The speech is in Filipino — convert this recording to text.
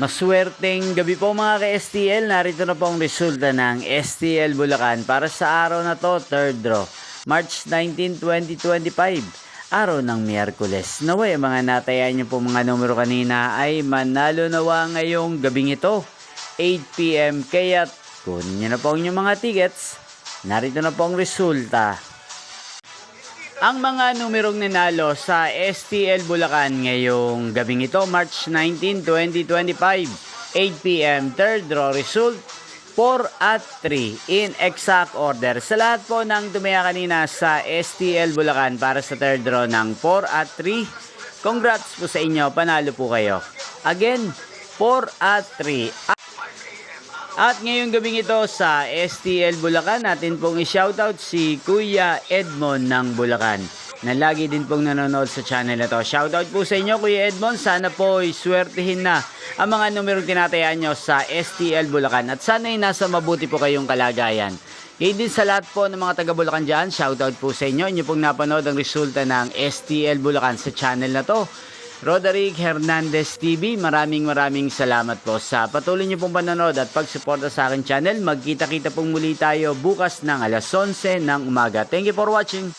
Maswerteng gabi po mga ka-STL. Narito na po ang resulta ng STL Bulacan para sa araw na to, 3rd draw, March 19, 2025. Araw ng Miyerkules. Naway mga natayan niyo po mga numero kanina ay manalo nawa ngayong gabing ito, 8 PM. Kaya kunin niyo na po ang inyong mga tickets. Narito na po ang resulta. Ang mga numerong nanalo sa STL Bulacan ngayong gabing ito, March 19, 2025, 8 PM, 3rd draw result, 4 at 3 in exact order. Sa lahat po ng tumaya kanina sa STL Bulacan para sa 3rd draw ng 4 at 3, congrats po sa inyo, panalo po kayo. Again, 4 at 3. At ngayong gabing ito sa STL Bulacan, natin pong i-shoutout si Kuya Edmond ng Bulacan na lagi din pong nanonood sa channel na to. Shoutout po sa inyo Kuya Edmond, sana po iswertihin na ang mga numerong tinatayaan nyo sa STL Bulacan at sana'y nasa mabuti po kayong kalagayan. Kaya din sa lahat po ng mga taga Bulacan dyan, shoutout po sa inyo. Inyo pong napanood ang resulta ng STL Bulacan sa channel na to. Roderick Hernandez TV, maraming salamat po sa patuloy niyo pong panonood at pagsuporta sa aking channel. Magkita-kita pong muli tayo bukas ng alas 11 ng umaga. Thank you for watching.